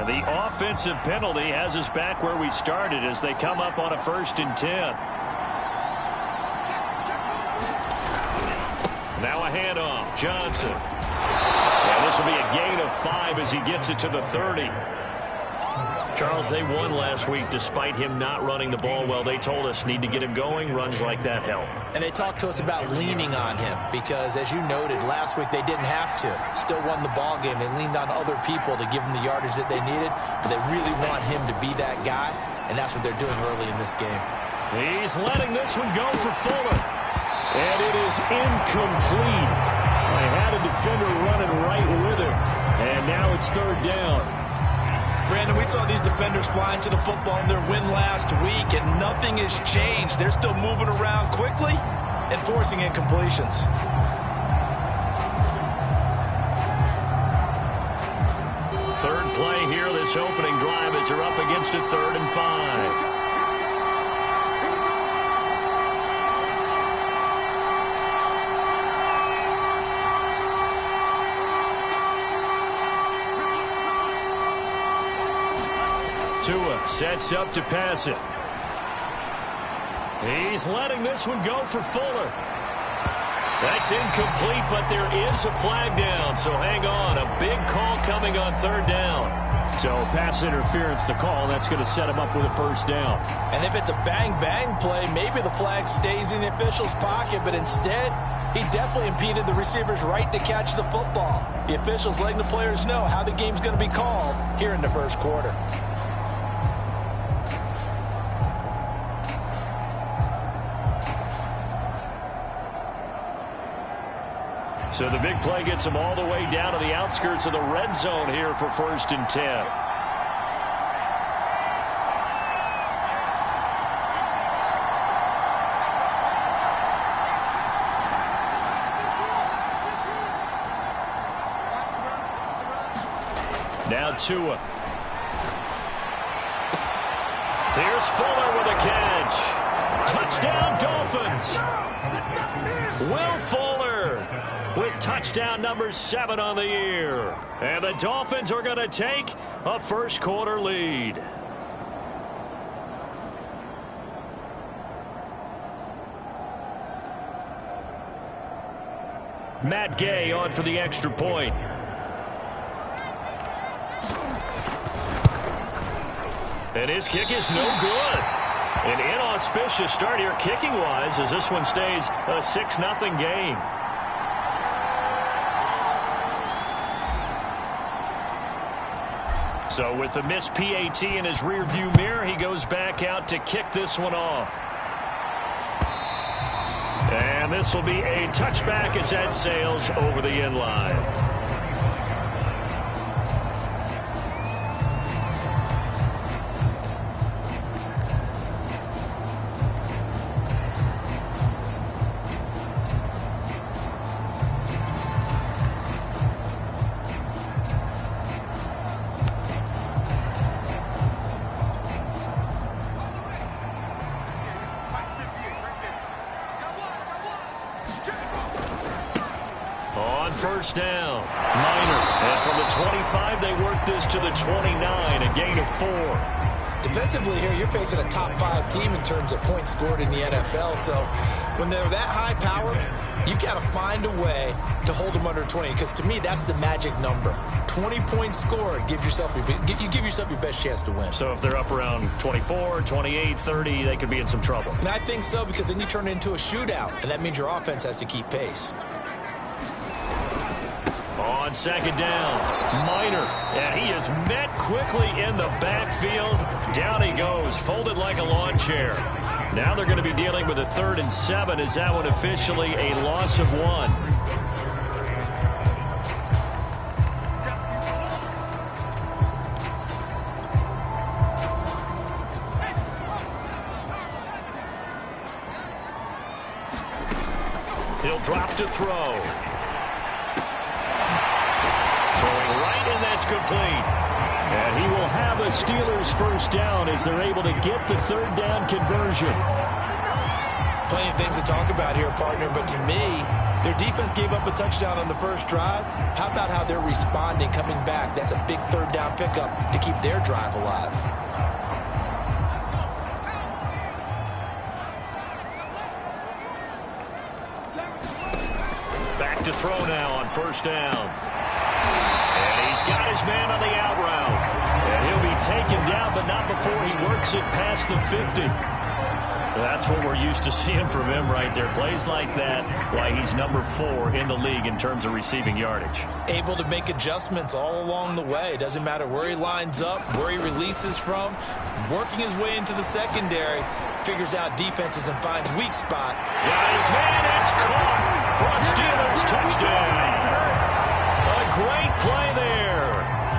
The offensive penalty has us back where we started as they come up on a 1st and 10. Now a handoff. Johnson. And this will be a gain of 5 as he gets it to the 30. Charles, they won last week despite him not running the ball well. They told us need to get him going. Runs like that help. And they talked to us about leaning on him because, as you noted, last week they didn't have to. Still won the ball game. They leaned on other people to give them the yardage that they needed, but they really want him to be that guy, and that's what they're doing early in this game. He's letting this one go for Fuller. And it is incomplete. I had a defender running right with him, and now it's 3rd down. Brandon, we saw these defenders flying to the football in their win last week, and nothing has changed. They're still moving around quickly and forcing incompletions. Third play here, this opening drive as they're up against a 3rd and 5. Tua sets up to pass it. He's letting this one go for Fuller. That's incomplete, but there is a flag down, so hang on. A big call coming on 3rd down. So pass interference to call. That's going to set him up with a 1st down. And if it's a bang-bang play, maybe the flag stays in the official's pocket, but instead, he definitely impeded the receiver's right to catch the football. The official's letting the players know how the game's going to be called here in the 1st quarter. So the big play gets him all the way down to the outskirts of the red zone here for 1st and 10. Now Tua. Here's Fuller with a catch. Touchdown Dolphins. Will Fuller with touchdown number 7 on the year. And the Dolphins are going to take a 1st quarter lead. Matt Gay on for the extra point. And his kick is no good. An inauspicious start here kicking-wise as this one stays a 6-0 game. So with the missed PAT in his rearview mirror, he goes back out to kick this one off. And this will be a touchback as that sails over the end line. First down. Minor. And from the 25, they work this to the 29, a gain of 4. Defensively here, you're facing a top 5 team in terms of points scored in the NFL. So when they're that high powered, you got to find a way to hold them under 20. Because to me, that's the magic number. 20 points scored gives yourself you give yourself your best chance to win. So if they're up around 24, 28, 30, they could be in some trouble. And I think so, because then you turn it into a shootout, and that means your offense has to keep pace. On 2nd down, Minor, and he is met quickly in the backfield. Down he goes, folded like a lawn chair. Now they're going to be dealing with a 3rd and 7. Is that one officially a loss of 1? He'll drop to throw. That's complete. And he will have a Steelers 1st down as they're able to get the 3rd down conversion. Plenty of things to talk about here, partner, but to me, Their defense gave up a touchdown on the first drive. How about how they're responding, coming back? That's a big third down pickup to keep their drive alive. Back to throw now on first down. And he's got his man on the out route. And he'll be taken down, but not before he works it past the 50. That's what we're used to seeing from him right there. Plays like that, why he's number 4 in the league in terms of receiving yardage. Able to make adjustments all along the way. Doesn't matter where he lines up, where he releases from. Working his way into the secondary. Figures out defenses and finds weak spot. Got his man, it's caught for a Steelers touchdown. A great play there.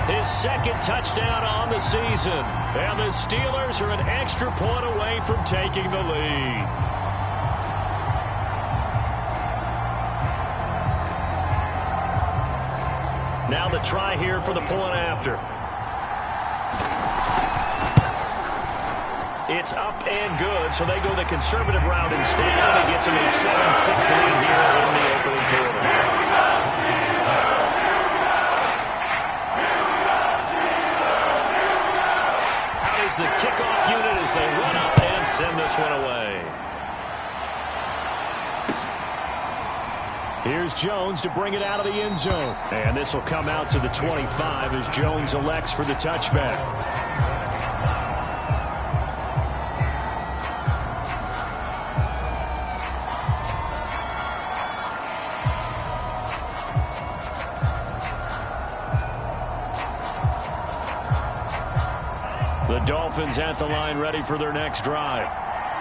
His second touchdown on the season. And the Steelers are an extra point away from taking the lead. Now the try here for the point after. It's up and good, so they go the conservative route instead. It gets them a 7-6 lead here in the opening quarter. Out is the kickoff unit as they run up and send this one away. Here's Jones to bring it out of the end zone. And this will come out to the 25 as Jones elects for the touchback. The Dolphins at the line ready for their next drive.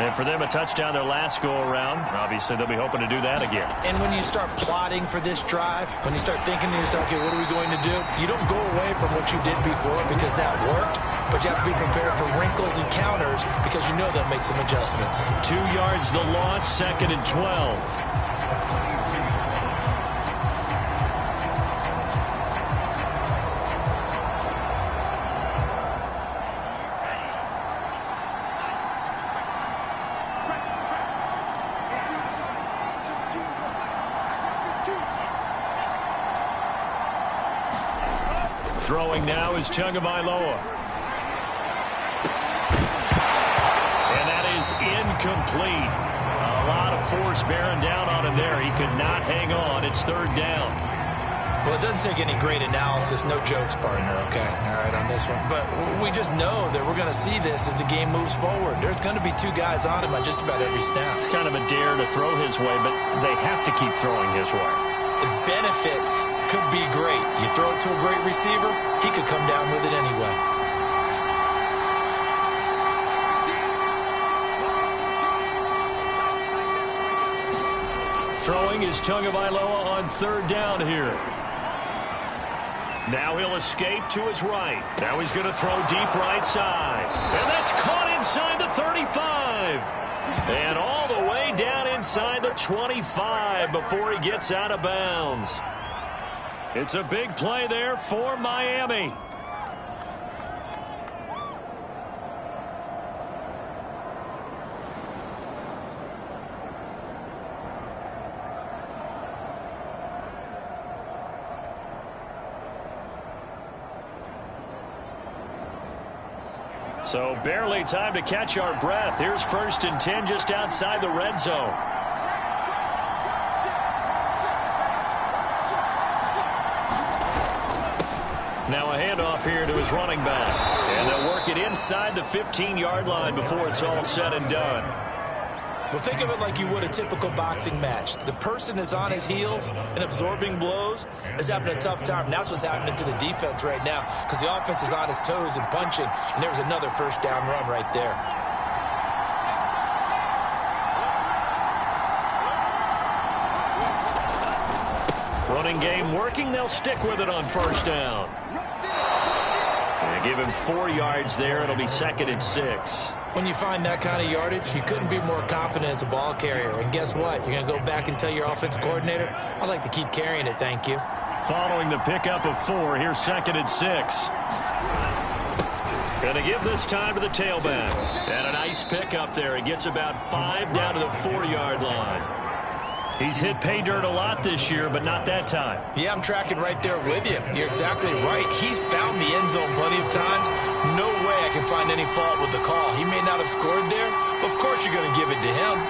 And for them, a touchdown their last go-around. Obviously, they'll be hoping to do that again. And when you start plotting for this drive, when you start thinking to yourself, okay, what are we going to do? You don't go away from what you did before because that worked, but you have to be prepared for wrinkles and counters because you know they'll make some adjustments. 2 yards the loss, 2nd and 12. Throwing now is Tagovailoa. And that is incomplete. A lot of force bearing down on him there. He could not hang on. It's 3rd down. Well, it doesn't take any great analysis. No jokes, partner, okay? All right, on this one. But we just know that we're going to see this as the game moves forward. There's going to be 2 guys on him on just about every snap. It's kind of a dare to throw his way, but they have to keep throwing his way. The benefits could be great. You throw it to a great receiver, he could come down with it anyway. Throwing is Tagovailoa on 3rd down here. Now he'll escape to his right. Now he's going to throw deep right side. And that's caught inside the 35. And all the way down inside the 25 before he gets out of bounds. It's a big play there for Miami. So barely time to catch our breath. Here's 1st and 10 just outside the red zone. Now a handoff here to his running back. And they'll work it inside the 15-yard line before it's all said and done. Well, think of it like you would a typical boxing match. The person that's on his heels and absorbing blows is having a tough time. And that's what's happening to the defense right now because the offense is on his toes and punching. And there was another 1st down run right there. Running game working. They'll stick with it on 1st down. And give him 4 yards there. It'll be 2nd and 6. When you find that kind of yardage, you couldn't be more confident as a ball carrier. And guess what? You're going to go back and tell your offensive coordinator, I'd like to keep carrying it, thank you. Following the pickup of 4, here's 2nd and 6. Going to give this time to the tailback. And a nice pickup there. He gets about 5 down to the 4-yard line. He's hit pay dirt a lot this year, but not that time. Yeah, I'm tracking right there with you. You're exactly right. He's found the end zone plenty of times. No way I can find any fault with the call. He may not have scored there, but of course you're going to give it to him.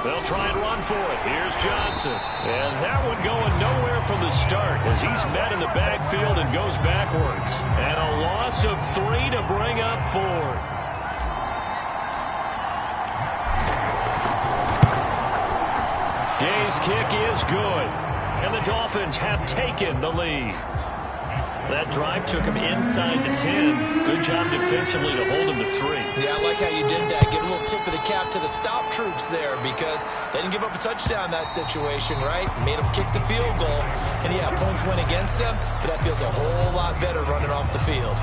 They'll try and run for it. Here's Johnson. And that one going nowhere from the start as he's met in the backfield and goes backwards. And a loss of 3 to bring up 4th. Gay's kick is good. And the Dolphins have taken the lead. That drive took him inside the 10. Good job defensively to hold him to 3. Yeah, I like how you did that. Give a little tip of the cap to the stop troops there because they didn't give up a touchdown in that situation, right? Made them kick the field goal. And, yeah, points went against them, but that feels a whole lot better running off the field.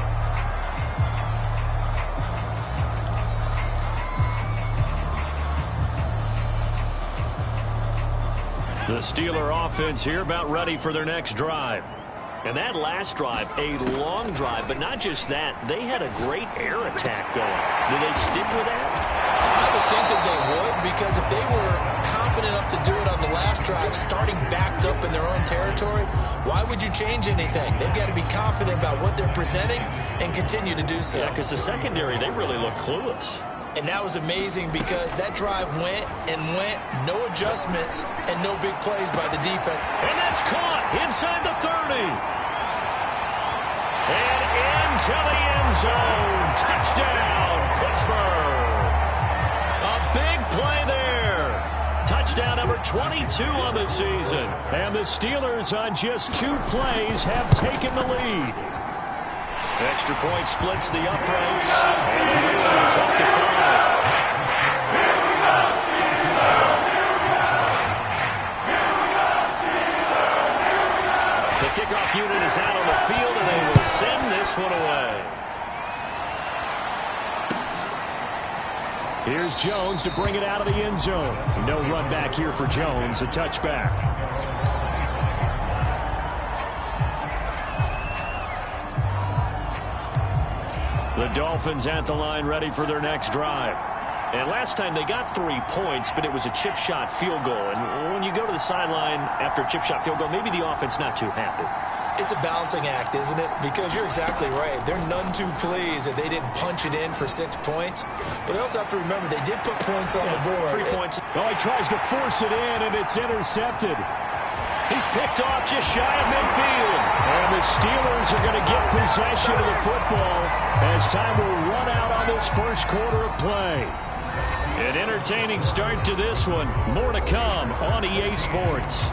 The Steeler offense here about ready for their next drive. And that last drive, a long drive, but not just that. They had a great air attack going. Do they stick with that? I would think that they would because if they were confident enough to do it on the last drive, starting backed up in their own territory, why would you change anything? They've got to be confident about what they're presenting and continue to do so. Yeah, because the secondary, they really look clueless. And that was amazing because that drive went and went, no adjustments, and no big plays by the defense. And that's caught inside the 30. And into the end zone. Touchdown, Pittsburgh. A big play there. Touchdown number 22 on the season. And the Steelers on just 2 plays have taken the lead. Extra point splits the uprights. And the lead is up to 5. The kickoff unit is out on the field, and they will send this one away. Here's Jones to bring it out of the end zone. No run back here for Jones, a touchback. The Dolphins at the line ready for their next drive. And last time they got 3 points, but it was a chip shot field goal. And when you go to the sideline after a chip shot field goal, maybe the offense not too happy. It's a balancing act, isn't it? Because you're exactly right. They're none too pleased that they didn't punch it in for 6 points. But they also have to remember they did put points on the board. 3 points. Oh, he tries to force it in, and it's intercepted. He's picked off just shy of midfield. And the Steelers are going to get possession of the football as time will run out on this first quarter of play. An entertaining start to this one. More to come on EA Sports.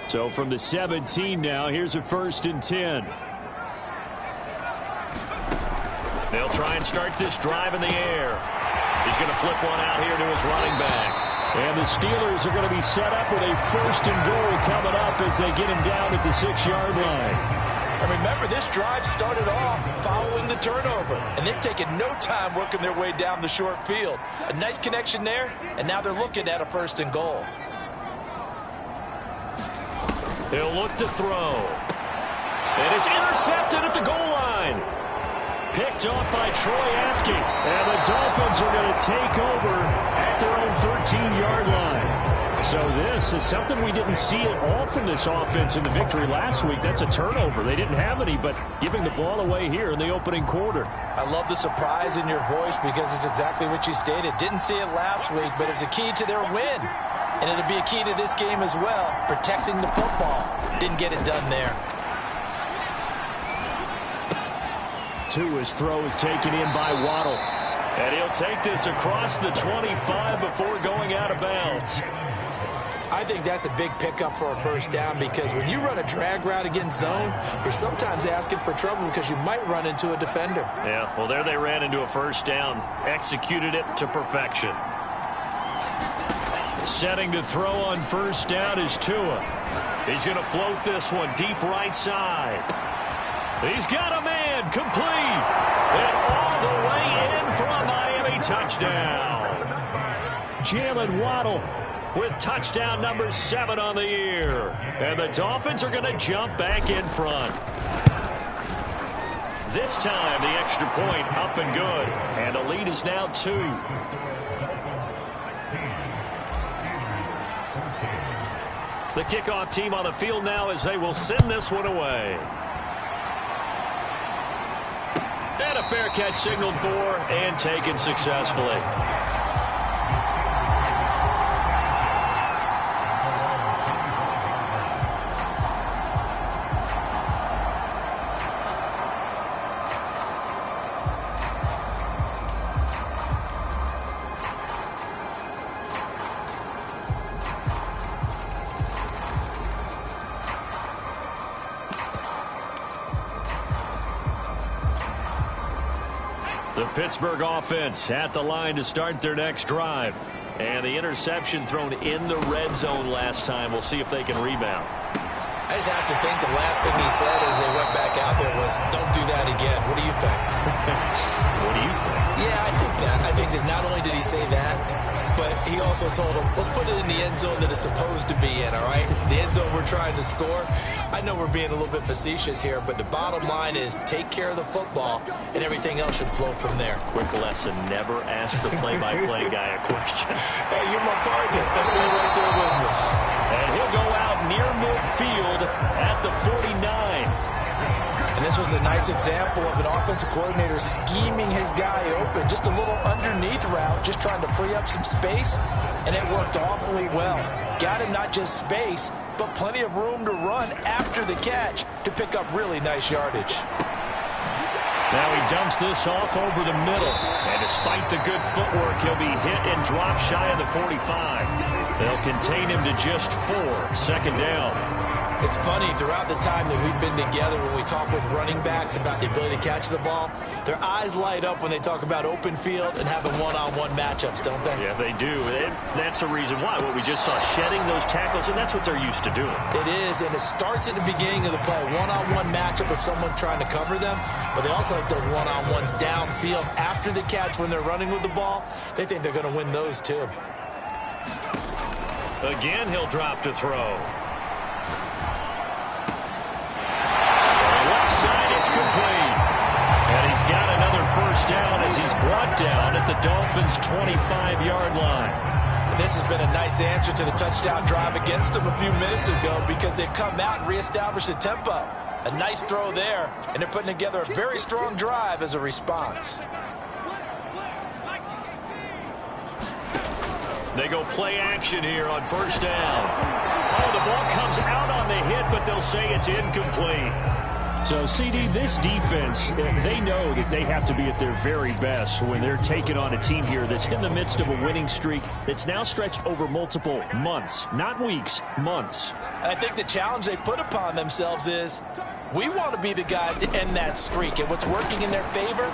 So from the 17 now, here's a 1st and 10. They'll try and start this drive in the air. He's going to flip one out here to his running back. And the Steelers are going to be set up with a 1st and goal coming up as they get him down at the 6-yard line. And remember, this drive started off following the turnover. And they've taken no time working their way down the short field. A nice connection there, and now they're looking at a 1st and goal. He'll look to throw. And it's intercepted at the goal line. Picked off by Troy Apke. And the Dolphins are going to take over at their own 13-yard line. So this is something we didn't see at all from this offense in the victory last week. That's a turnover. They didn't have any, but giving the ball away here in the opening quarter. I love the surprise in your voice because it's exactly what you stated. Didn't see it last week, but it's a key to their win. And it'll be a key to this game as well, protecting the football. Didn't get it done there. Tua's throw is taken in by Waddle. And he'll take this across the 25 before going out of bounds. I think that's a big pickup for a 1st down because when you run a drag route against zone, you're sometimes asking for trouble because you might run into a defender. Yeah, well, there they ran into a 1st down. Executed it to perfection. Setting to throw on 1st down is Tua. He's going to float this one deep right side. He's got a man complete. And all the way in for a Miami touchdown. Jalen Waddle with touchdown number 7 on the year. And the Dolphins are going to jump back in front. This time, the extra point up and good. And the lead is now 2. The kickoff team on the field now as they will send this one away. And a fair catch signaled for and taken successfully. The Pittsburgh offense at the line to start their next drive. And the interception thrown in the red zone last time. We'll see if they can rebound. I just have to think the last thing he said as they went back out there was, don't do that again. What do you think? What do you think? Yeah, I think that. I think that not only did he say that, but he also told him, let's put it in the end zone that it's supposed to be in, all right? The end zone we're trying to score. I know we're being a little bit facetious here, but the bottom line is take care of the football, and everything else should flow from there. Quick lesson, never ask the play-by-play guy a question. Hey, you're my partner. I'm right there with me. And he'll go out near midfield at the 49. And this was a nice example of an offensive coordinator scheming his guy open. Just a little underneath route, just trying to free up some space, and it worked awfully well. Got him not just space, but plenty of room to run after the catch to pick up really nice yardage. Now he dumps this off over the middle. And despite the good footwork, he'll be hit and drop shy of the 45. They'll contain him to just 4. Second down. It's funny, throughout the time that we've been together, when we talk with running backs about the ability to catch the ball, their eyes light up when they talk about open field and having one-on-one matchups, don't they? Yeah, they do. And that's the reason why. What we just saw, shedding those tackles, and that's what they're used to doing. It is, and it starts at the beginning of the play. One-on-one matchup if someone's trying to cover them, but they also like those one-on-ones downfield after the catch when they're running with the ball. They think they're going to win those, too. Again, he'll drop to throw. It's complete. And he's got another first down as he's brought down at the Dolphins' 25-yard line. And this has been a nice answer to the touchdown drive against them a few minutes ago because they've come out and reestablished the tempo. A nice throw there, and they're putting together a very strong drive as a response. They go play action here on first down. Oh, the ball comes out on the hit, but they'll say it's incomplete. So, CD, this defense, they know that they have to be at their very best when they're taking on a team here that's in the midst of a winning streak that's now stretched over multiple months, not weeks, months. I think the challenge they put upon themselves is we want to be the guys to end that streak. And what's working in their favor?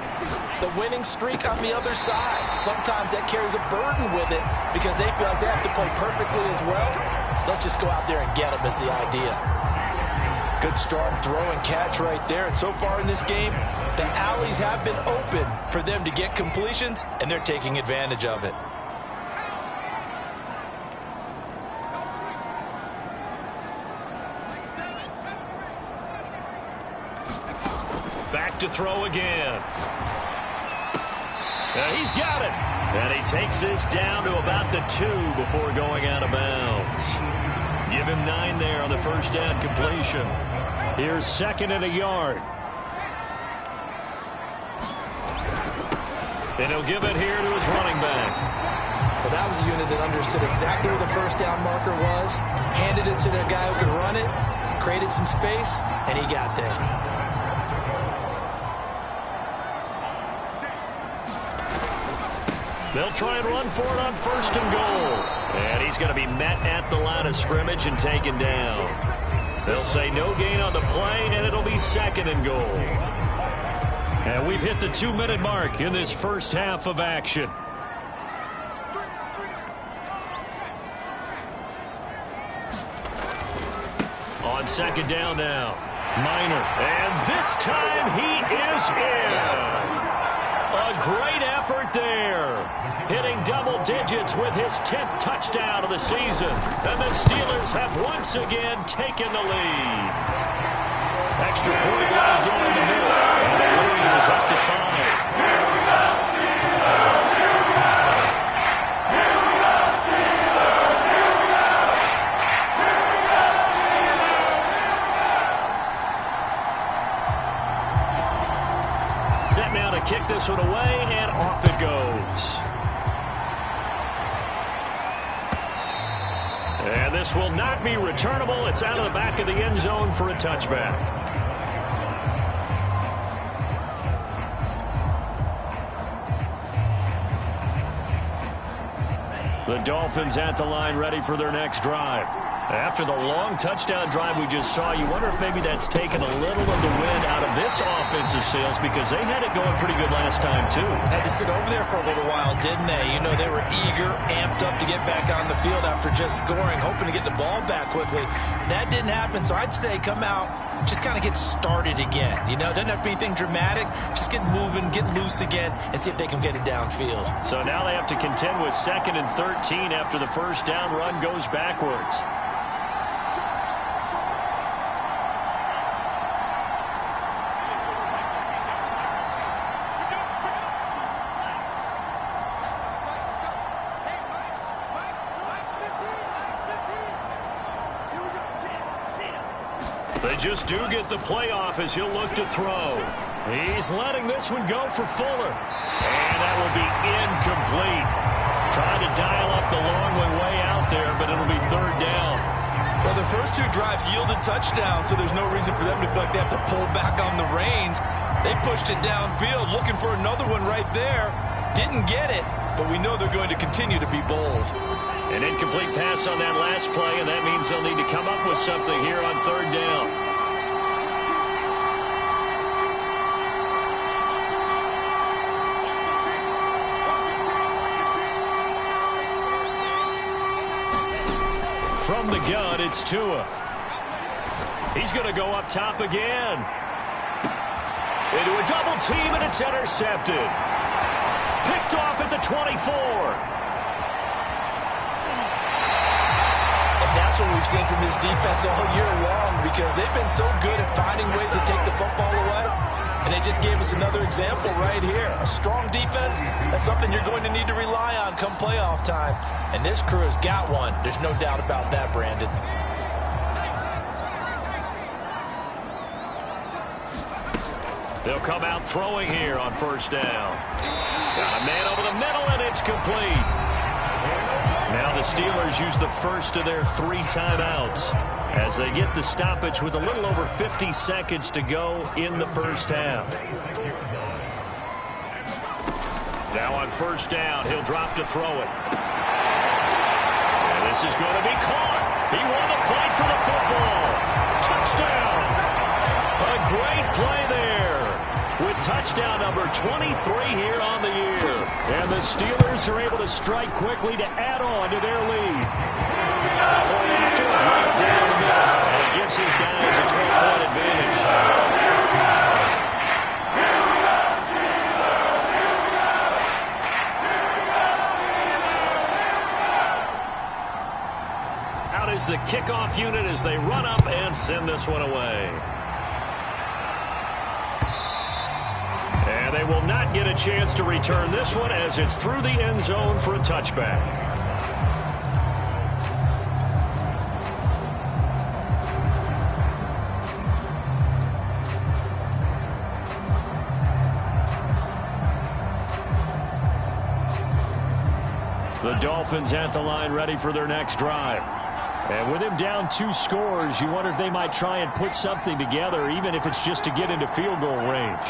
The winning streak on the other side. Sometimes that carries a burden with it because they feel like they have to play perfectly as well. Let's just go out there and get them is the idea. Good strong throw and catch right there. And so far in this game, the alleys have been open for them to get completions, and they're taking advantage of it. Back to throw again. And he's got it. And he takes this down to about the 2 before going out of bounds. Give him 9 there on the first down completion. Here's 2nd and a yard. And he'll give it here to his running back. Well, that was a unit that understood exactly where the first down marker was, handed it to their guy who could run it, created some space, and he got there. They'll try and run for it on 1st and goal. And he's going to be met at the line of scrimmage and taken down. They'll say no gain on the play, and it'll be 2nd and goal. And we've hit the 2-minute mark in this first half of action. On 2nd down now. Minor. And this time he is in. Yes. A great effort there. Hitting double digits with his 10th touchdown of the season. And the Steelers have once again taken the lead. Extra point line down the middle. And the lead is up to 5. Set now to kick this one away, and off it goes. And this will not be returnable. It's out of the back of the end zone for a touchback. The Dolphins at the line ready for their next drive. After the long touchdown drive we just saw, you wonder if maybe that's taken a little of the wind out of this offensive sails because they had it going pretty good last time, too. Had to sit over there for a little while, didn't they? You know, they were eager, amped up to get back on the field after just scoring, hoping to get the ball back quickly. That didn't happen, so I'd say come out, just kind of get started again. You know, doesn't have to be anything dramatic. Just get moving, get loose again, and see if they can get it downfield. So now they have to contend with 2nd and 13 after the first down run goes backwards. They just do get the playoff as he'll look to throw. He's letting this one go for Fuller. And that will be incomplete. Trying to dial up the long one way out there, but it'll be 3rd down. Well, the first 2 drives yielded touchdowns, so there's no reason for them to feel like they have to pull back on the reins. They pushed it downfield, looking for another one right there. Didn't get it, but we know they're going to continue to be bold. An incomplete pass on that last play, and that means they'll need to come up with something here on 3rd down. From the gun, it's Tua. He's going to go up top again. Into a double team, and it's intercepted. Picked off at the 24. That's what we've seen from this defense all year long because they've been so good at finding ways to take the football away. And they just gave us another example right here. A strong defense, that's something you're going to need to rely on come playoff time. And this crew has got one. There's no doubt about that, Brandon. They'll come out throwing here on 1st down. Got a man over the middle, and it's complete. Now the Steelers use the first of their 3 timeouts as they get the stoppage with a little over 50 seconds to go in the first half. Now on 1st down, he'll drop to throw it. And this is going to be caught. He won the fight for the football. Touchdown. A great play there with touchdown number 23 here on the year. And the Steelers are able to strike quickly to add on to their lead. After right down the middle, and it gives his guys a 12-point advantage. Out is the kickoff unit as they run up and send this one away. And they will not get a chance to return this one as it's through the end zone for a touchback. The Dolphins at the line ready for their next drive. And with him down 2 scores, you wonder if they might try and put something together, even if it's just to get into field goal range.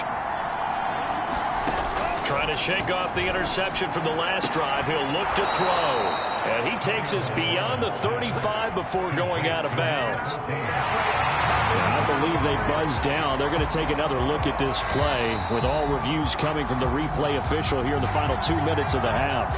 Trying to shake off the interception from the last drive. He'll look to throw. And he takes us beyond the 35 before going out of bounds. I believe they buzzed down. They're going to take another look at this play with all reviews coming from the replay official here in the final 2 minutes of the half.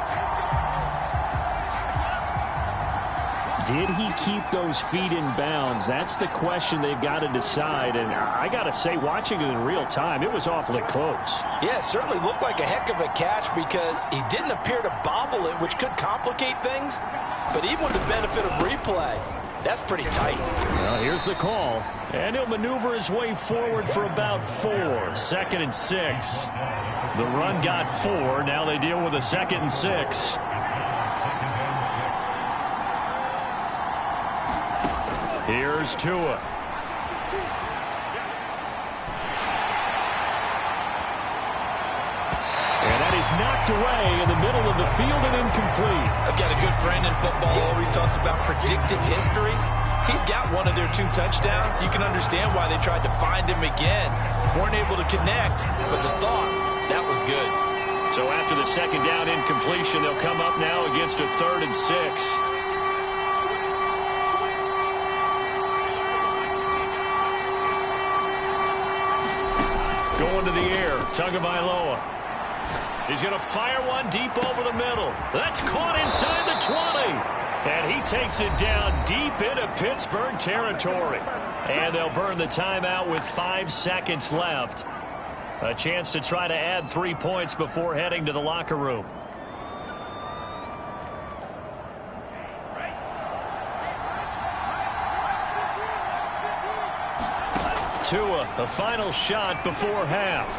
did he keep those feet in bounds? That's the question they've got to decide. And I got to say, watching it in real time, it was awfully close. Yeah, it certainly looked like a heck of a catch because he didn't appear to bobble it, which could complicate things. But even with the benefit of replay, that's pretty tight. Well, here's the call. And he'll maneuver his way forward for about 4. 2nd and 6. The run got 4. Now they deal with a 2nd and 6. Here's Tua. And that is knocked away in the middle of the field and incomplete. I've got a good friend in football who always talks about predictive history. He's got one of their 2 touchdowns. You can understand why they tried to find him again. Weren't able to connect, but the thought, that was good. So after the 2nd down incompletion, they'll come up now against a 3rd and 6. Going to the air, Tagovailoa. He's going to fire one deep over the middle. That's caught inside the 20. And he takes it down deep into Pittsburgh territory. And they'll burn the timeout with 5 seconds left. A chance to try to add 3 points before heading to the locker room. Tua, the final shot before half.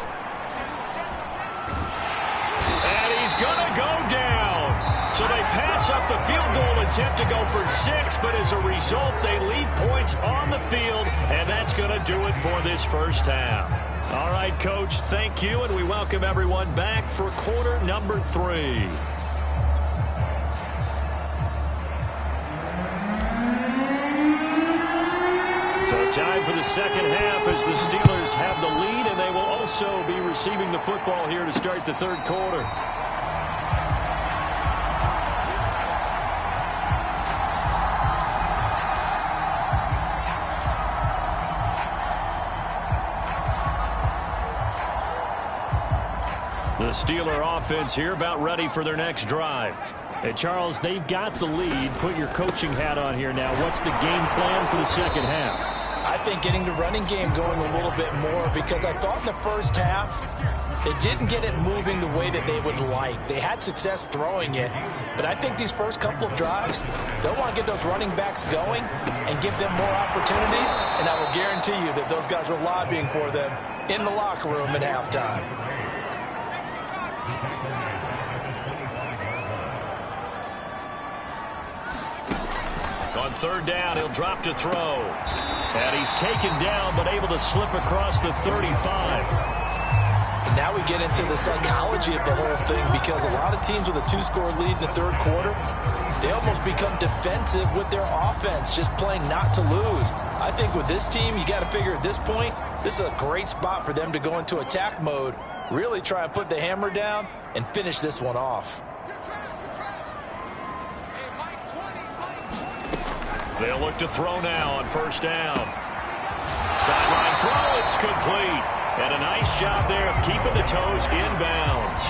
And he's going to go down. So they pass up the field goal attempt to go for 6, but as a result, they leave points on the field, and that's going to do it for this first half. All right, Coach, thank you, and we welcome everyone back for quarter number 3. Time for the 2nd half as the Steelers have the lead, and they will also be receiving the football here to start the 3rd quarter. The Steeler offense here about ready for their next drive. Hey, Charles, they've got the lead. Put your coaching hat on here now. What's the game plan for the 2nd half? I think getting the running game going a little bit more because I thought in the first half they didn't get it moving the way that they would like. They had success throwing it, but I think these first couple of drives, they'll want to get those running backs going and give them more opportunities, and I will guarantee you that those guys were lobbying for them in the locker room at halftime. On 3rd down, he'll drop to throw. And he's taken down, but able to slip across the 35. And now we get into the psychology of the whole thing because a lot of teams with a 2-score lead in the 3rd quarter, they almost become defensive with their offense, just playing not to lose. I think with this team, you got to figure at this point, this is a great spot for them to go into attack mode, really try and put the hammer down and finish this one off. They'll look to throw now on 1st down. Sideline throw, it's complete. And a nice job there of keeping the toes inbounds.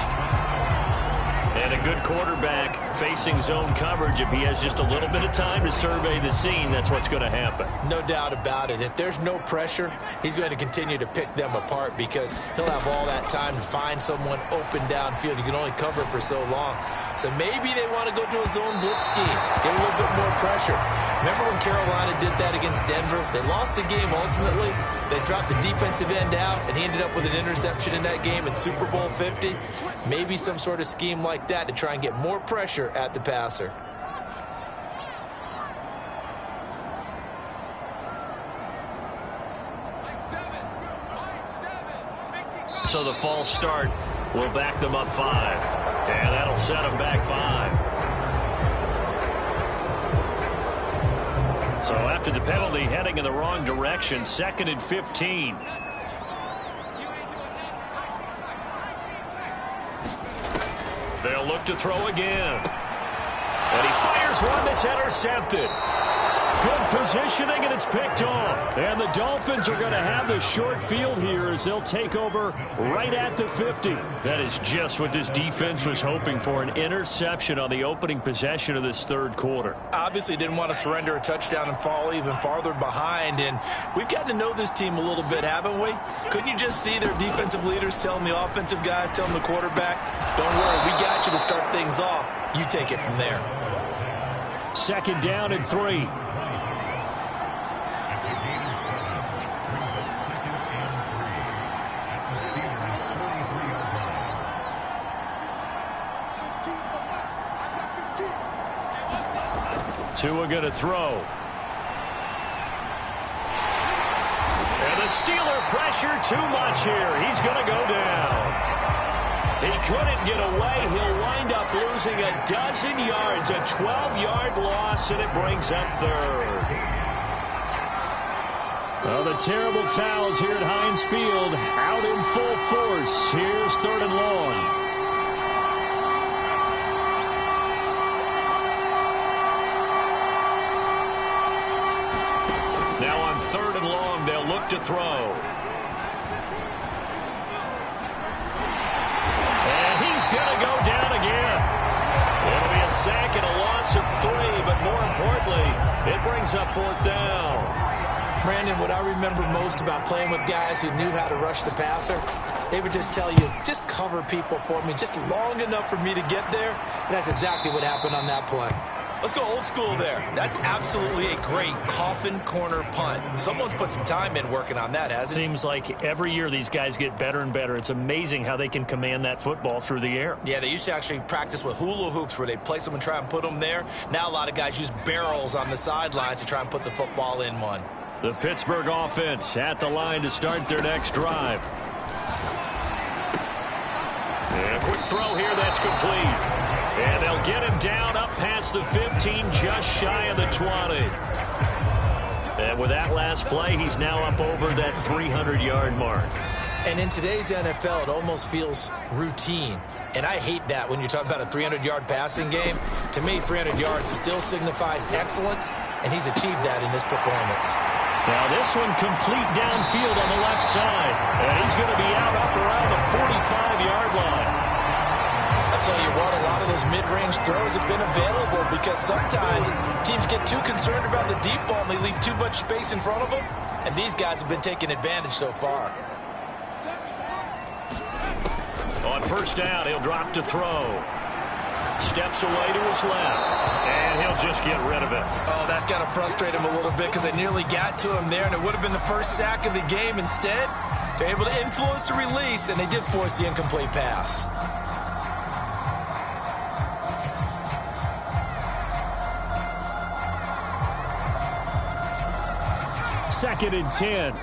And a good quarterback facing zone coverage. If he has just a little bit of time to survey the scene, that's what's going to happen. No doubt about it. If there's no pressure, he's going to continue to pick them apart because he'll have all that time to find someone open downfield. You can only cover for so long. So maybe they want to go to a zone blitz scheme, get a little bit more pressure. Remember when Carolina did that against Denver? They lost the game ultimately. They dropped the defensive end out, and he ended up with an interception in that game in Super Bowl 50. Maybe some sort of scheme like that to try and get more pressure at the passer. So the false start will back them up 5. And that'll set them back 5. So after the penalty, heading in the wrong direction, 2nd and 15. They'll look to throw again. And he fires one that's intercepted. Good positioning, and it's picked off. And the Dolphins are going to have the short field here as they'll take over right at the 50. That is just what this defense was hoping for, an interception on the opening possession of this third quarter. Obviously didn't want to surrender a touchdown and fall even farther behind. And we've got to know this team a little bit, haven't we? Couldn't you just see their defensive leaders telling the offensive guys, telling the quarterback, don't worry, we got you to start things off. You take it from there. Second down and 3. Tua going to throw. And the Steeler pressure too much here. He's going to go down. He couldn't get away. He'll wind up losing a dozen yards, a 12-yard loss, and it brings up third. Well, the terrible towels here at Heinz Field out in full force. Here's third and long. Now on third and long, they'll look to throw. And he's going to go down again. It'll be a sack and a loss of 3, but more importantly, it brings up fourth down. Brandon, what I remember most about playing with guys who knew how to rush the passer, they would just tell you, just cover people for me, just long enough for me to get there. And that's exactly what happened on that play. Let's go old school there. That's absolutely a great coffin corner punt. Someone's put some time in working on that, hasn't it? Seems like every year these guys get better and better. It's amazing how they can command that football through the air. Yeah, they used to actually practice with hula hoops where they place them and try and put them there. Now a lot of guys use barrels on the sidelines to try and put the football in one. The Pittsburgh offense at the line to start their next drive. And a quick throw here, that's complete. And they'll get him down up past the 15, just shy of the 20. And with that last play, he's now up over that 300-yard mark. And in today's NFL, it almost feels routine. And I hate that when you talk about a 300-yard passing game. To me, 300 yards still signifies excellence, and he's achieved that in this performance. Now this one complete downfield on the left side. And he's going to be out up around the 45-yard line. I'll tell you what, a lot of those mid-range throws have been available because sometimes teams get too concerned about the deep ball and they leave too much space in front of them. And these guys have been taking advantage so far. On first down, he'll drop to throw. Steps away to his left. And he'll just get rid of it. Oh, that's got to frustrate him a little bit because they nearly got to him there, and it would have been the first sack of the game. Instead, they're able to influence the release, and they did force the incomplete pass. Second and 10.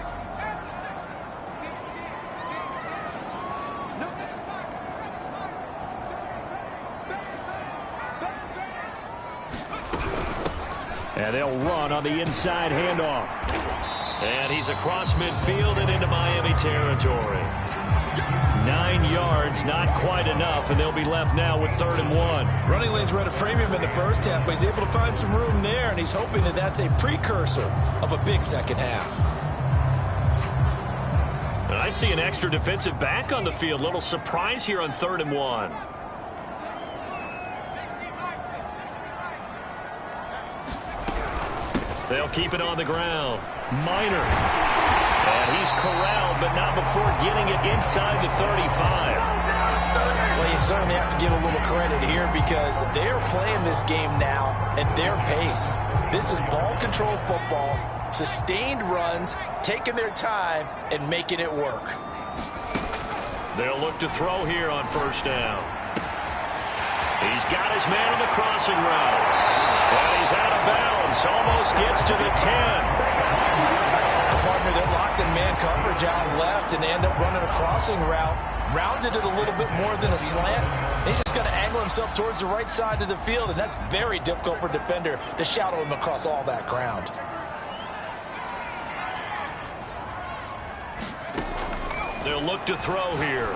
And they'll run on the inside handoff. And he's across midfield and into Miami territory. 9 yards, not quite enough, and they'll be left now with third and 1. Running lanes were at a premium in the first half, but he's able to find some room there, and he's hoping that that's a precursor of a big second half. And I see an extra defensive back on the field. Little surprise here on third and 1. They'll keep it on the ground. Minor. And he's corralled, but not before getting it inside the 35. Well, you certainly have to give a little credit here because they're playing this game now at their pace. This is ball control football, sustained runs, taking their time, and making it work. They'll look to throw here on first down. He's got his man on the crossing route. And he's out of bounds. Almost gets to the 10. Partner, they're locked in man coverage out left, and they end up running a crossing route. Rounded it a little bit more than a slant. He's just going to angle himself towards the right side of the field, and that's very difficult for a defender to shadow him across all that ground. They'll look to throw here.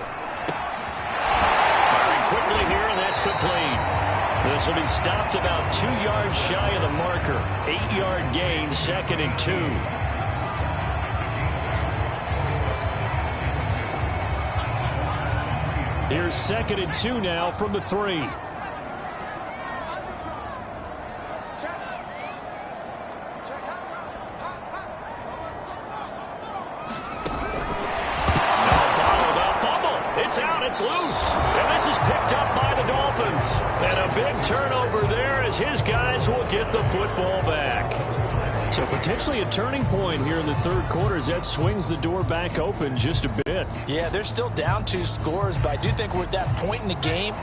Firing quickly here, and that's complete. This will be stopped about 2 yards shy of the marker. 8-yard gain, 2nd and 2. Here's 2nd and 2 now from the 3. It's loose, and this is picked up by the Dolphins. And a big turnover there as his guys will get the football back. So potentially a turning point here in the third quarter as that swings the door back open just a bit. Yeah, they're still down 2 scores, but I do think we're at that point in the game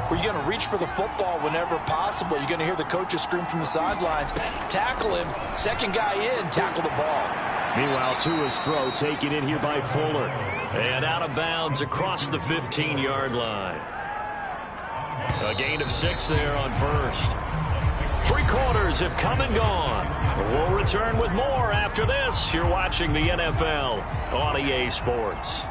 where you're going to reach for the football whenever possible. You're going to hear the coaches scream from the sidelines, tackle him, second guy in, tackle the ball. Meanwhile, Tua's throw taken in here by Fuller. And out of bounds across the 15-yard line. A gain of 6 there on first. 3 quarters have come and gone. We'll return with more after this. You're watching the NFL on EA Sports.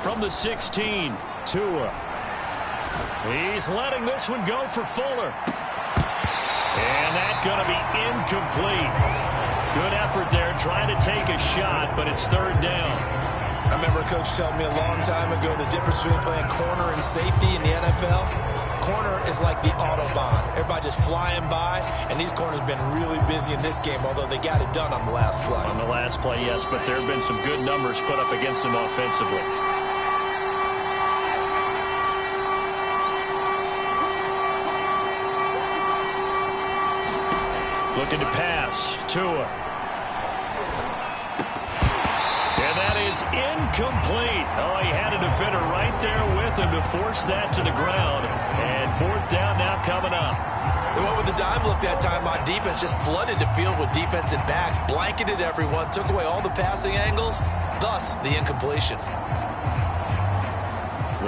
From the 16, Tua. He's letting this one go for Fuller. And that's going to be incomplete. Good effort there trying to take a shot, but it's 3rd down. I remember a coach telling me a long time ago the difference between playing corner and safety in the NFL. Corner is like the Autobahn. Everybody just flying by, and these corners have been really busy in this game, although they got it done on the last play. On the last play, yes, but there have been some good numbers put up against them offensively. Looking to pass. Tua. And that is incomplete. Oh, he had a defender right there with him to force that to the ground. And 4th down now coming up. They went with the dime look that time on defense, just flooded the field with defensive backs, blanketed everyone, took away all the passing angles, thus the incompletion.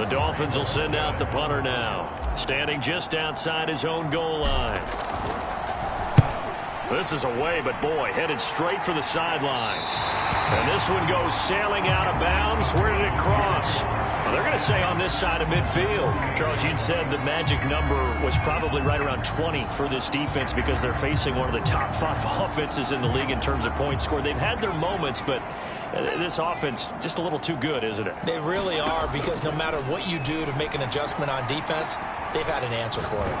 The Dolphins will send out the punter now, standing just outside his own goal line. This is away, but boy, headed straight for the sidelines. And this one goes sailing out of bounds. Where did it cross? Well, they're going to say on this side of midfield. Charles, you'd said the magic number was probably right around 20 for this defense because they're facing one of the top 5 offenses in the league in terms of points scored. They've had their moments, but this offense just a little too good, isn't it? They really are, because no matter what you do to make an adjustment on defense, they've had an answer for it.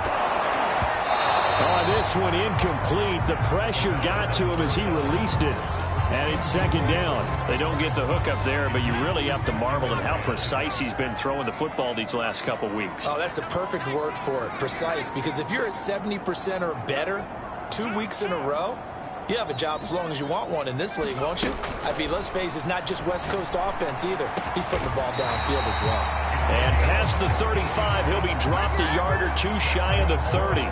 Oh, this one incomplete. The pressure got to him as he released it. And it's 2nd down. They don't get the hook up there, but you really have to marvel at how precise he's been throwing the football these last couple weeks. Oh, that's the perfect word for it, precise. Because if you're at 70% or better 2 weeks in a row, you have a job as long as you want one in this league, won't you? I mean, let's face it, it's not just West Coast offense either. He's putting the ball downfield as well. And past the 35, he'll be dropped a yard or 2 shy of the 30.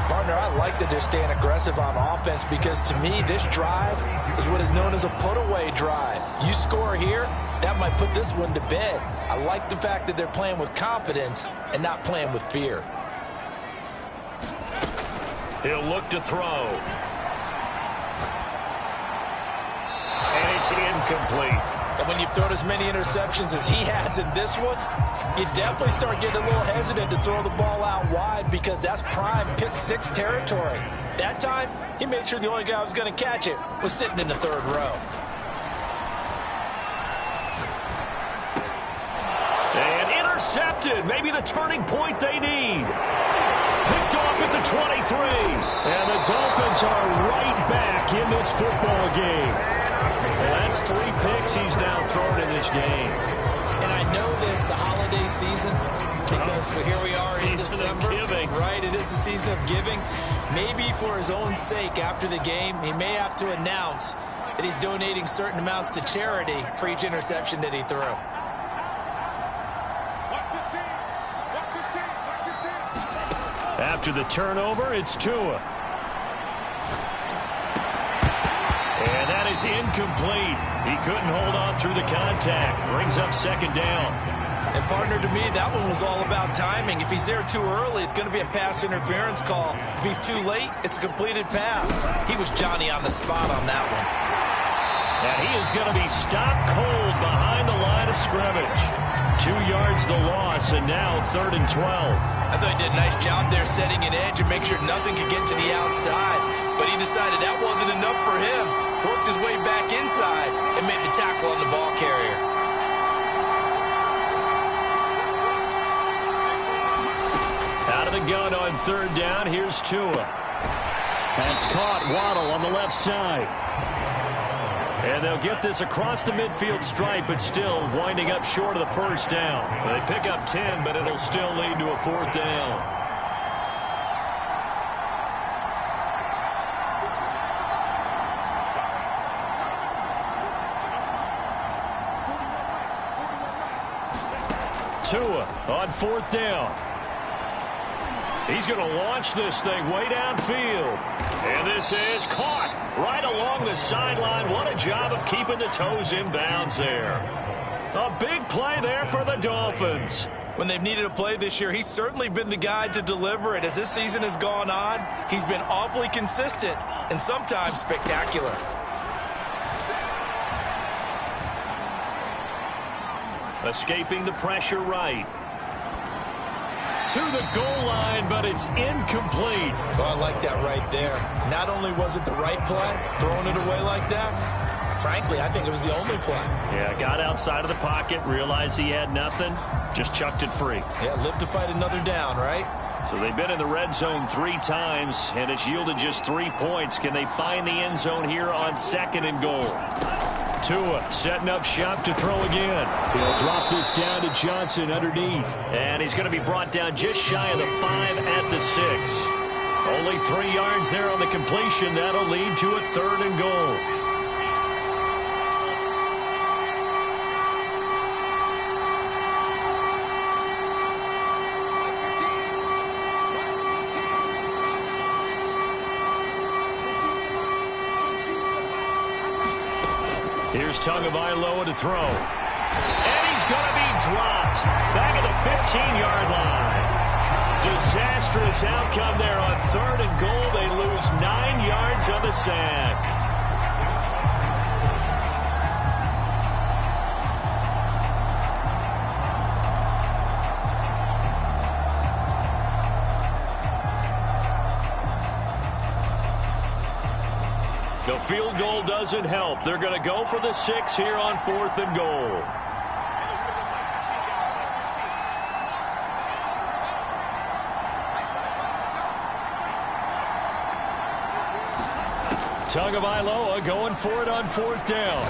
Partner, I like that they're staying aggressive on offense because, to me, this drive is what is known as a put-away drive. You score here, that might put this one to bed. I like the fact that they're playing with confidence and not playing with fear. He'll look to throw. And it's incomplete. And when you've thrown as many interceptions as he has in this one, you definitely start getting a little hesitant to throw the ball out wide because that's prime pick 6 territory. That time, he made sure the only guy who was going to catch it was sitting in the 3rd row. And intercepted. Maybe the turning point they need. Picked off at the 23. And the Dolphins are right back in this football game. Well, that's 3 picks he's now thrown in this game. And I know this, the holiday season, because here we are in December. Right, it is the season of giving. Maybe for his own sake after the game, he may have to announce that he's donating certain amounts to charity for each interception that he threw. After the turnover, it's Tua. And that is incomplete. He couldn't hold on through the contact. Brings up 2nd down. And partner, to me, that one was all about timing. If he's there too early, it's going to be a pass interference call. If he's too late, it's a completed pass. He was Johnny on the spot on that one. And he is going to be stopped cold behind the line of scrimmage. 2 yards the loss, and now 3rd and 12. I thought he did a nice job there setting an edge and make sure nothing could get to the outside. But he decided that wasn't enough for him. Worked his way back inside and made the tackle on the ball carrier. Out of the gun on 3rd down, here's Tua. That's caught. Waddle on the left side. And they'll get this across the midfield stripe, but still winding up short of the 1st down. They pick up 10, but it'll still lead to a 4th down. Tua on 4th down. He's going to launch this thing way downfield. And this is caught right along the sideline. What a job of keeping the toes in bounds there. A big play there for the Dolphins. When they've needed a play this year, he's certainly been the guy to deliver it. As this season has gone on, he's been awfully consistent and sometimes spectacular. Escaping the pressure right. To the goal line, but it's incomplete. Oh, I like that right there. Not only was it the right play, throwing it away like that, frankly, I think it was the only play. Yeah, got outside of the pocket, realized he had nothing, just chucked it free. Yeah, live to fight another down, right? So they've been in the red zone 3 times, and it's yielded just 3 points. Can they find the end zone here on 2nd and goal? Tua setting up shop to throw again. He'll drop this down to Johnson underneath. And he's going to be brought down just shy of the 5 at the 6. Only 3 yards there on the completion. That'll lead to a 3rd and goal. Here's Tagovailoa to throw. And he's going to be dropped back at the 15-yard line. Disastrous outcome there on 3rd and goal. They lose 9 yards on the sack. The field goal doesn't help. They're going to go for the 6 here on 4th and goal. Tagovailoa going for it on 4th down.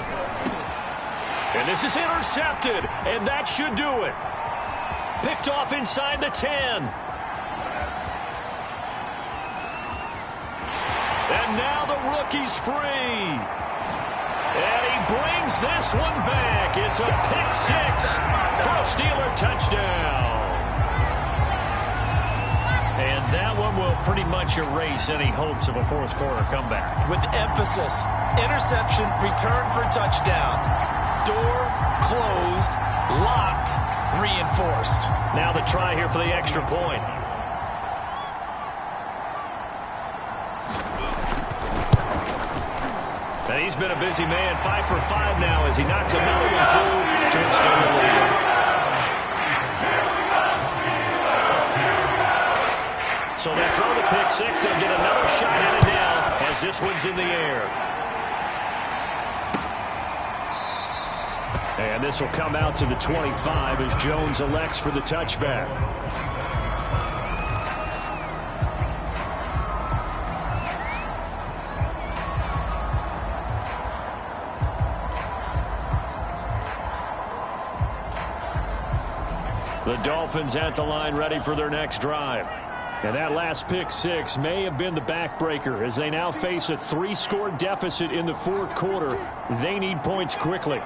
And this is intercepted, and that should do it. Picked off inside the 10. And now the rookie's free. And he brings this one back. It's a pick 6 for a Steeler touchdown. And that one will pretty much erase any hopes of a 4th quarter comeback. With emphasis, interception, return for touchdown. Door closed, locked, reinforced. Now the try here for the extra point. And he's been a busy man, 5 for 5 now as he knocks another one through to extend the lead. So they throw the pick 6. They'll get another shot at it now as this one's in the air. And this will come out to the 25 as Jones elects for the touchback. The Dolphins at the line ready for their next drive. And that last pick 6 may have been the backbreaker as they now face a 3-score deficit in the 4th quarter. They need points quickly.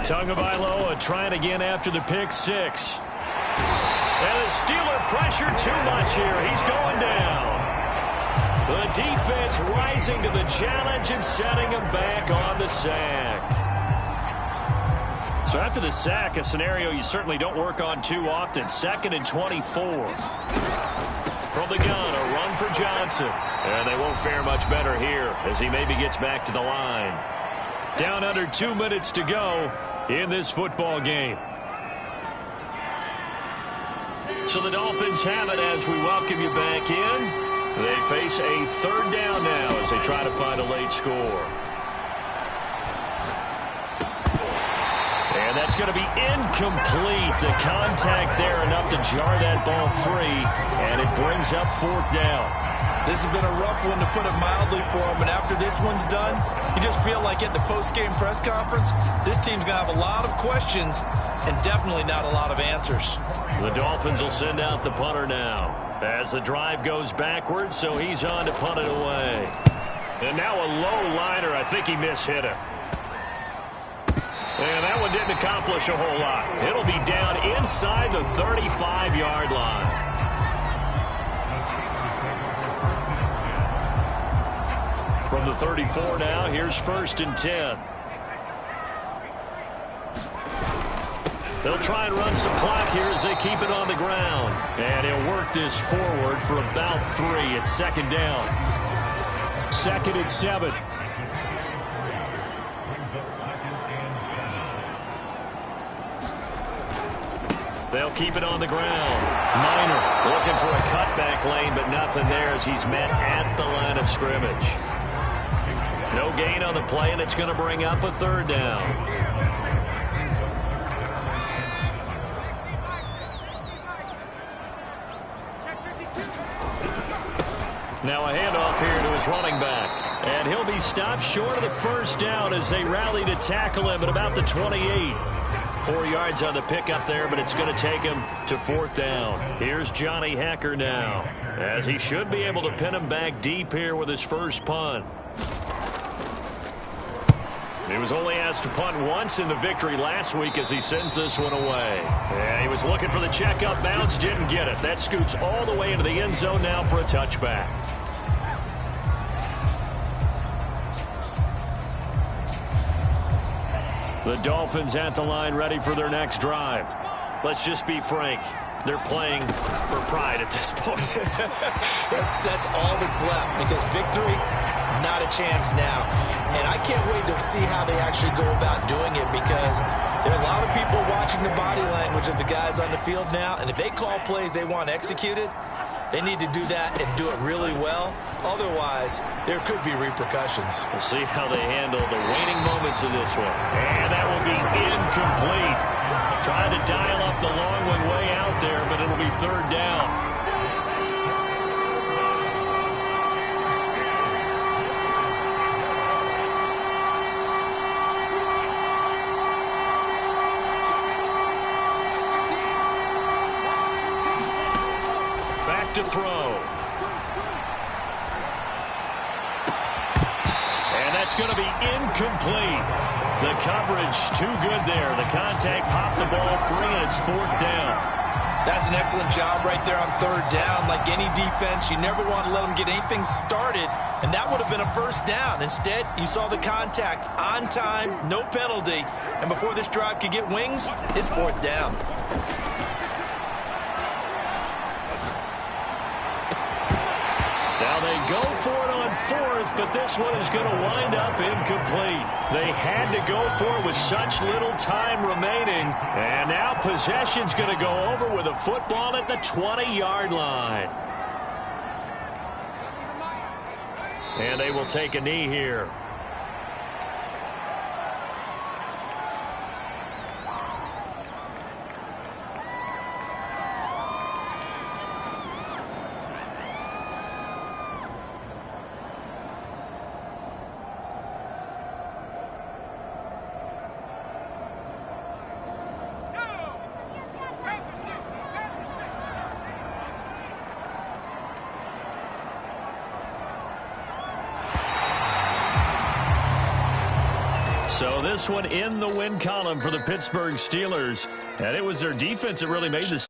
Tagovailoa trying again after the pick six. And the Steeler pressure too much here. He's going down. The defense rising to the challenge and setting him back on the sack. So after the sack, a scenario you certainly don't work on too often. 2nd and 24. From the gun, a run for Johnson. And they won't fare much better here as he maybe gets back to the line. Down under 2 minutes to go in this football game. So the Dolphins have it as we welcome you back in. They face a 3rd down now as they try to find a late score. And that's going to be incomplete. The contact there enough to jar that ball free, and it brings up 4th down. This has been a rough one, to put it mildly, for him. And after this one's done, you just feel like at the post-game press conference, this team's going to have a lot of questions and definitely not a lot of answers. The Dolphins will send out the punter now as the drive goes backwards, so he's on to punt it away. And now a low liner. I think he mishit it. And that one didn't accomplish a whole lot. It'll be down inside the 35-yard line. From the 34 now, here's 1st and 10. They'll try and run some clock here as they keep it on the ground. And he'll work this forward for about 3 at 2nd down. 2nd and 7. They'll keep it on the ground. Minor looking for a cutback lane, but nothing there as he's met at the line of scrimmage. No gain on the play, and it's going to bring up a 3rd down. Now a handoff here to his running back. And he'll be stopped short of the 1st down as they rally to tackle him at about the 28. 4 yards on the pickup there, but it's going to take him to 4th down. Here's Johnny Hacker now, as he should be able to pin him back deep here with his first punt. He was only asked to punt once in the victory last week as he sends this one away. And he was looking for the check-up bounce, didn't get it. That scoots all the way into the end zone now for a touchback. The Dolphins at the line, ready for their next drive. Let's just be frank. They're playing for pride at this point. That's all that's left, because victory, not a chance now. And I can't wait to see how they actually go about doing it, because there are a lot of people watching the body language of the guys on the field now, and if they call plays they want executed, they need to do that and do it really well. Otherwise, there could be repercussions. We'll see how they handle the waning moments of this one. And that will be incomplete. Trying to dial up the long one way out there, but it'll be 3rd down. Back to throw. It's going to be incomplete. The coverage too good there. The contact popped the ball free, and it's 4th down. That's an excellent job right there on 3rd down. Like any defense, you never want to let them get anything started, and that would have been a 1st down. Instead, you saw the contact on time, no penalty, and before this drive could get wings, it's 4th down. Now they go for it on 4th, but this one is going to wind up incomplete. They had to go for it with such little time remaining. And now possession's going to go over with a football at the 20-yard line. And they will take a knee here. So this one in the win column for the Pittsburgh Steelers. And it was their defense that really made this